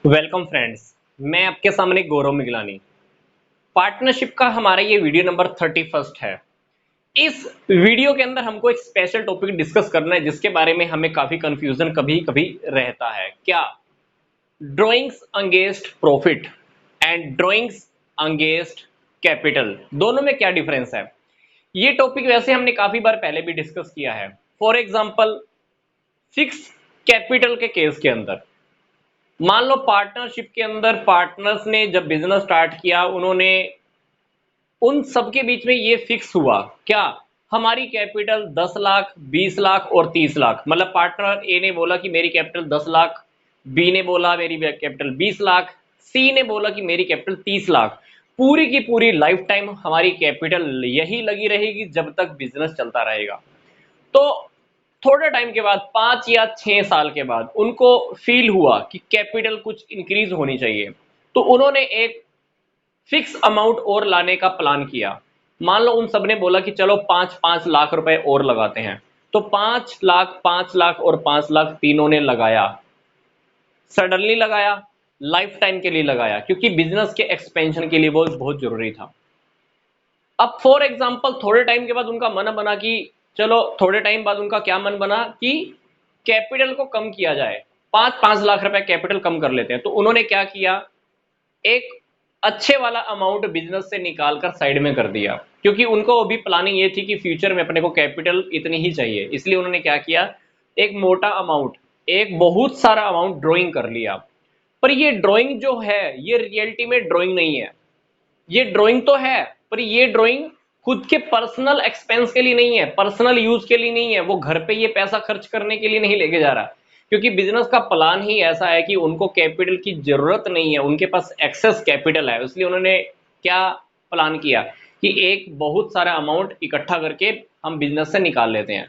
Welcome friends. मैं आपके सामने गौरव मिगलानी। पार्टनरशिप का हमारा ये वीडियो नंबर 31 है। इस वीडियो के अंदर हमको एक स्पेशल टॉपिक डिस्कस करना है जिसके बारे में हमें काफी कंफ्यूजन कभी कभी रहता है। क्या drawings against profit and drawings against capital, दोनों में क्या डिफरेंस है? ये टॉपिक वैसे हमने काफी बार पहले भी डिस्कस किया है। फॉर एग्जाम्पल, फिक्स कैपिटल के केस के अंदर मान लो पार्टनरशिप के अंदर पार्टनर्स ने जब बिजनेस स्टार्ट किया, उन्होंने उन सबके बीच में ये फिक्स हुआ क्या हमारी कैपिटल 10 लाख, 20 लाख और 30 लाख। मतलब पार्टनर ए ने बोला कि मेरी कैपिटल 10 लाख, बी ने बोला मेरी कैपिटल 20 लाख, सी ने बोला कि मेरी कैपिटल 30 लाख। पूरी की पूरी लाइफ टाइम हमारी कैपिटल यही लगी रहेगी जब तक बिजनेस चलता रहेगा। तो थोड़े टाइम के बाद 5 या 6 साल के बाद उनको फील हुआ कि कैपिटल कुछ इंक्रीज होनी चाहिए, तो उन्होंने एक फिक्स अमाउंट और लाने का प्लान किया। मान लो उन सबने बोला कि चलो 5-5 लाख रुपए और लगाते हैं। तो 5 लाख, 5 लाख और 5 लाख तीनों ने लगाया। सडनली लगाया, लाइफ टाइम के लिए लगाया, क्योंकि बिजनेस के एक्सपेंशन के लिए वो बहुत जरूरी था। अब फॉर एग्जाम्पल थोड़े टाइम के बाद उनका मन बना कि चलो, थोड़े टाइम बाद उनका क्या मन बना कि कैपिटल को कम किया जाए, 5-5 लाख रुपए कैपिटल कम कर लेते हैं। तो उन्होंने क्या किया, एक अच्छे वाला अमाउंट बिजनेस से निकाल कर साइड में कर दिया, क्योंकि उनको अभी प्लानिंग ये थी कि फ्यूचर में अपने को कैपिटल इतनी ही चाहिए। इसलिए उन्होंने क्या किया, एक मोटा अमाउंट, एक बहुत सारा अमाउंट ड्रॉइंग कर लिया। पर ये ड्राइंग जो है ये रियलिटी में ड्राइंग नहीं है। ये ड्राइंग तो है, पर ये ड्राइंग खुद के पर्सनल एक्सपेंस के लिए नहीं है, पर्सनल यूज के लिए नहीं है। वो घर पे ये पैसा खर्च करने के लिए नहीं लेके जा रहा, क्योंकि बिजनेस का प्लान ही ऐसा है कि उनको कैपिटल की जरूरत नहीं है, उनके पास एक्सेस कैपिटल है। इसलिए उन्होंने क्या प्लान किया कि एक बहुत सारा अमाउंट इकट्ठा करके हम बिजनेस से निकाल लेते हैं।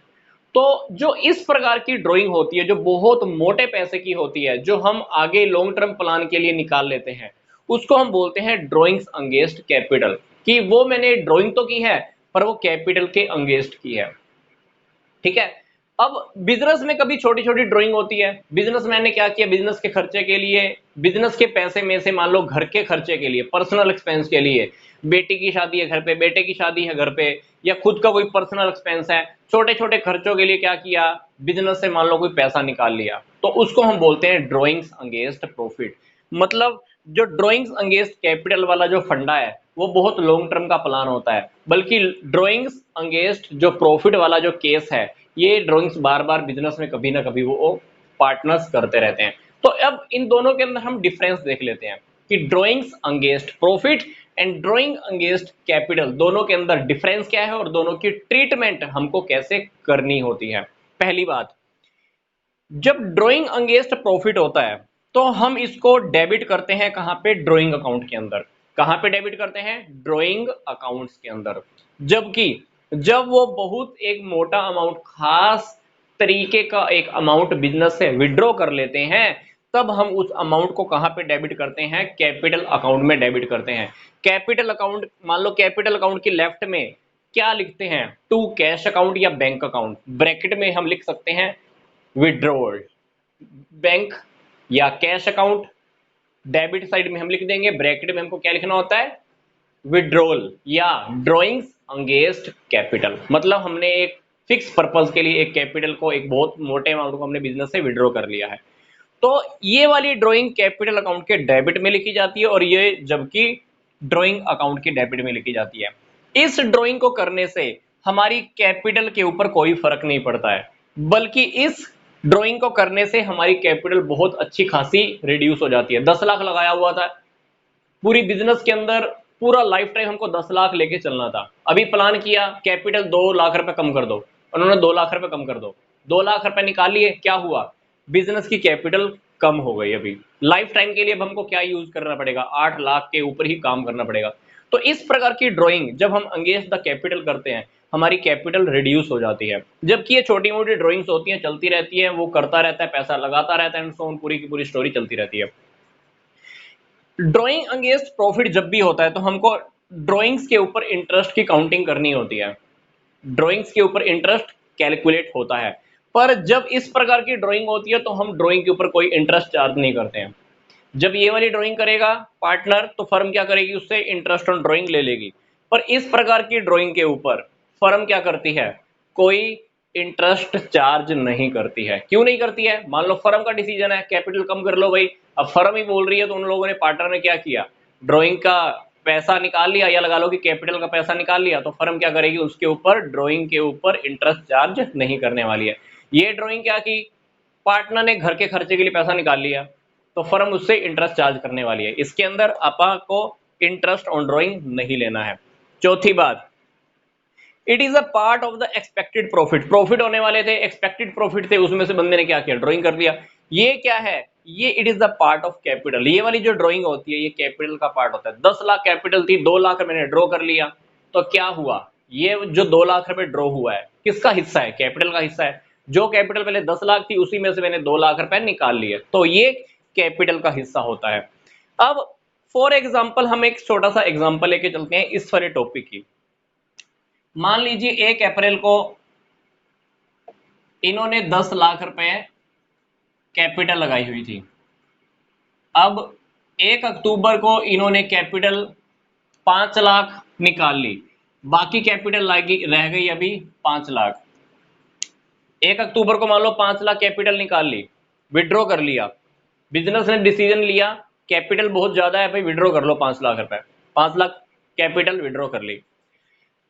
तो जो इस प्रकार की ड्राइंग होती है, जो बहुत मोटे पैसे की होती है, जो हम आगे लॉन्ग टर्म प्लान के लिए निकाल लेते हैं, उसको हम बोलते हैं ड्राइंग्स अगेंस्ट कैपिटल। कि वो मैंने ड्राइंग तो की है पर वो कैपिटल के अगेंस्ट की है। ठीक है। अब बिजनेस में कभी छोटी छोटी ड्राइंग होती है। बिजनेसमैन ने क्या किया, बिजनेस के खर्चे के लिए, बिजनेस के पैसे में से मान लो घर के खर्चे के लिए, पर्सनल एक्सपेंस के लिए, बेटी की शादी है घर पे, बेटे की शादी है घर पे, या खुद का कोई पर्सनल एक्सपेंस है, छोटे छोटे खर्चों के लिए क्या किया, बिजनेस से मान लो कोई पैसा निकाल लिया। तो उसको हम बोलते हैं ड्रॉइंग्स अगेंस्ट प्रॉफिट। मतलब जो ड्रॉइंग्स अगेंस्ट कैपिटल वाला जो फंडा है वो बहुत लॉन्ग टर्म का प्लान होता है, बल्कि ड्रॉइंग्स अगेंस्ट जो प्रॉफिट वाला जो केस है, ये ड्रॉइंग्स बार बार बिजनेस में कभी ना कभी वो पार्टनर्स करते रहते हैं। तो अब इन दोनों के अंदर हम डिफरेंस देख लेते हैं कि drawings against profit and drawing against capital, दोनों के अंदर डिफरेंस क्या है और दोनों की ट्रीटमेंट हमको कैसे करनी होती है। पहली बात, जब ड्रॉइंग अगेंस्ट प्रॉफिट होता है तो हम इसको डेबिट करते हैं कहां पे, ड्रॉइंग अकाउंट के अंदर। कहां पे डेबिट करते हैं, ड्रॉइंग अकाउंट्स के अंदर। जबकि जब वो बहुत एक मोटा अमाउंट, खास तरीके का एक अमाउंट बिजनेस से विड्रॉ कर लेते हैं, तब हम उस अमाउंट को कहां पे डेबिट करते हैं, कैपिटल अकाउंट में डेबिट करते हैं। कैपिटल अकाउंट, मान लो कैपिटल अकाउंट की लेफ्ट में क्या लिखते हैं, टू कैश अकाउंट या बैंक अकाउंट, ब्रैकेट में हम लिख सकते हैं विड्रॉल बैंक या कैश अकाउंट। डेबिट साइड में हम लिख देंगे, ब्रैकेट में हमको क्या लिखना होता है, विड्रॉल या ड्रॉइंग्स अगेंस्ट कैपिटल। मतलब हमने एक फिक्स पर्पस के लिए एक कैपिटल को, एक बहुत मोटे अमाउंट को हमने बिजनेस से विड्रॉ कर लिया है। तो ये वाली ड्रॉइंग कैपिटल अकाउंट के डेबिट में लिखी जाती है और ये जबकि ड्रॉइंग अकाउंट के डेबिट में लिखी जाती है। इस ड्रॉइंग को करने से हमारी कैपिटल के ऊपर कोई फर्क नहीं पड़ता है, बल्कि इस ड्रॉइंग को करने से हमारी कैपिटल बहुत अच्छी खासी रिड्यूस हो जाती है। 10 लाख लगाया हुआ था पूरी बिजनेस के अंदर, पूरा लाइफ टाइम हमको 10 लाख लेके चलना था। अभी प्लान किया कैपिटल 2 लाख रुपए कम कर दो, उन्होंने 2 लाख रुपए कम कर दो, 2 लाख रुपए निकाल लिए, क्या हुआ, बिजनेस की कैपिटल कम हो गई। अभी लाइफ टाइम के लिए अब हमको क्या यूज करना पड़ेगा, 8 लाख के ऊपर ही काम करना पड़ेगा। तो इस प्रकार की ड्रॉइंग जब हम अगेंस्ट द कैपिटल करते हैं, हमारी कैपिटल रिड्यूस हो जाती है। जबकि ये छोटी मोटी ड्रॉइंग्स होती हैं, चलती रहती है, वो करता रहता है, पैसा लगाता रहता है, एंड सो ऑन, पूरी की पूरी स्टोरी चलती रहती है। ड्राइंग अगेंस्ट प्रॉफिट जब भी होता है तो हमको ड्राइंग्स के ऊपर इंटरेस्ट की काउंटिंग करनी होती है। ड्राइंग्स के ऊपर इंटरेस्ट कैलकुलेट होता है, पर जब इस प्रकार की ड्राइंग होती है तो हम ड्राइंग के ऊपर कोई इंटरेस्ट चार्ज नहीं करते हैं। जब ये वाली ड्राइंग करेगा पार्टनर तो फर्म क्या करेगी, उससे इंटरेस्ट ऑन ड्राइंग ले लेगी। पर इस प्रकार की ड्राइंग के ऊपर फर्म क्या करती है, कोई इंटरेस्ट चार्ज नहीं करती है। क्यों नहीं करती है, मान लो फर्म का डिसीजन है कैपिटल कम कर लो भाई, अब फर्म ही बोल रही है तो उन लोगों ने, पार्टनर ने क्या किया, ड्राइंग का पैसा निकाल लिया, या लगा लो कि कैपिटल का पैसा निकाल लिया, तो फर्म क्या करेगी, उसके ऊपर ड्राइंग के ऊपर इंटरेस्ट चार्ज नहीं करने वाली है। ये ड्राइंग क्या की, पार्टनर ने घर के खर्चे के लिए पैसा निकाल लिया तो फर्म उससे इंटरेस्ट चार्ज करने वाली है। इसके अंदर आपा को इंटरेस्ट ऑन ड्राइंग नहीं लेना है। चौथी बात, it is a part of the expected profit, profit होने वाले थे, एक्सपेक्टेड प्रॉफिट थे, उसमें से बंदे ने क्या किया, ड्राइंग कर दिया। ये क्या है, ये it is the part of capital. ये वाली जो ड्राइंग होती है ये कैपिटल का पार्ट होता है। 10 लाख कैपिटल थी, 2 लाख मैंने ड्रॉ कर लिया, तो क्या हुआ, ये जो 2 लाख रुपए ड्रॉ हुआ है किसका हिस्सा है, कैपिटल का हिस्सा है। जो कैपिटल पहले 10 लाख थी उसी में से मैंने 2 लाख रुपए निकाल लिए, तो ये कैपिटल का हिस्सा होता है। अब फॉर एग्जाम्पल हम एक छोटा सा एग्जाम्पल लेके चलते हैं इस वाले टॉपिक की। मान लीजिए 1 अप्रैल को इन्होंने 10 लाख रुपए कैपिटल लगाई हुई थी। अब 1 अक्टूबर को इन्होंने कैपिटल 5 लाख निकाल ली, बाकी कैपिटल रह गई अभी 5 लाख। 1 अक्टूबर को मान लो 5 लाख कैपिटल निकाल ली, विड्रॉ कर लिया, बिजनेस ने डिसीजन लिया कैपिटल बहुत ज्यादा है भाई, विड्रॉ कर लो 5 लाख रुपए, 5 लाख कैपिटल विड्रॉ कर ली।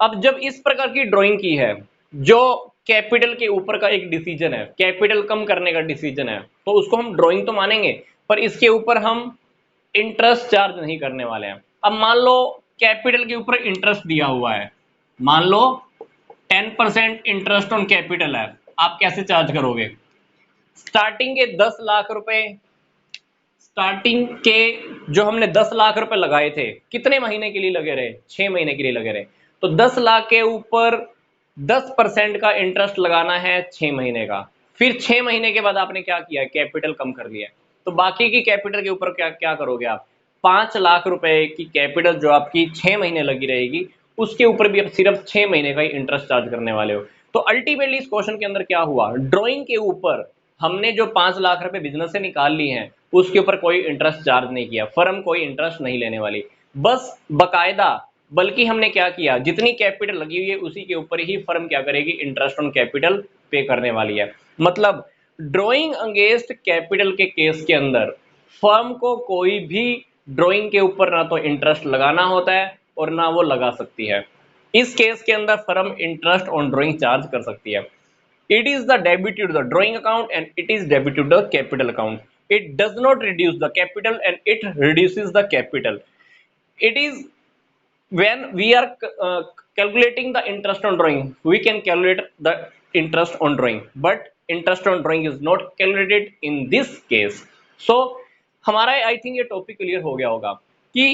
अब जब इस प्रकार की ड्राइंग की है, जो कैपिटल के ऊपर का एक डिसीजन है, कैपिटल कम करने का डिसीजन है, तो उसको हम ड्राइंग तो मानेंगे, पर इसके ऊपर हम इंटरेस्ट चार्ज नहीं करने वाले हैं। अब मान लो कैपिटल के ऊपर इंटरेस्ट दिया हुआ है, मान लो 10% इंटरेस्ट ऑन कैपिटल है, आप कैसे चार्ज करोगे। स्टार्टिंग के 10 लाख रुपए, स्टार्टिंग के जो हमने 10 लाख रुपए लगाए थे कितने महीने के लिए लगे रहे, 6 महीने के लिए लगे रहे, तो 10 लाख के ऊपर 10% का इंटरेस्ट लगाना है 6 महीने का। फिर 6 महीने के बाद आपने क्या किया, कैपिटल कम कर लिया, तो बाकी की कैपिटल के ऊपर क्या क्या करोगे आप, 5 लाख रुपए की कैपिटल जो आपकी 6 महीने लगी रहेगी उसके ऊपर भी आप सिर्फ 6 महीने का ही इंटरेस्ट चार्ज करने वाले हो। तो अल्टीमेटली इस क्वेश्चन के अंदर क्या हुआ, ड्रॉइंग के ऊपर हमने जो 5 लाख रुपए बिजनेस से निकाल लिए हैं उसके ऊपर कोई इंटरेस्ट चार्ज नहीं किया, फर्म कोई इंटरेस्ट नहीं लेने वाली, बस बकायदा, बल्कि हमने क्या किया, जितनी कैपिटल लगी हुई है उसी के ऊपर ही फर्म क्या करेगी, इंटरेस्ट ऑन कैपिटल पे करने वाली है। मतलब ड्रॉइंग अगेंस्ट कैपिटल के केस के अंदर फर्म को कोई भी ड्रॉइंग के ऊपर ना तो इंटरेस्ट लगाना होता है और ना वो लगा सकती है। इस केस के अंदर firm interest on drawing charge कर सकती है। It is the debit to the drawing account and it is debit to the capital account. It does not reduce the capital and it reduces the capital. It is when we are calculating the interest on drawing, we can calculate the interest on drawing, but interest on drawing is not calculated in this case. So हमारा I think ये topic clear हो गया होगा कि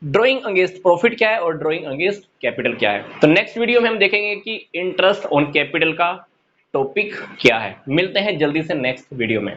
drawing against profit क्या है और drawing against capital क्या है। तो नेक्स्ट वीडियो में हम देखेंगे कि इंटरेस्ट ऑन कैपिटल का टॉपिक क्या है। मिलते हैं जल्दी से नेक्स्ट वीडियो में।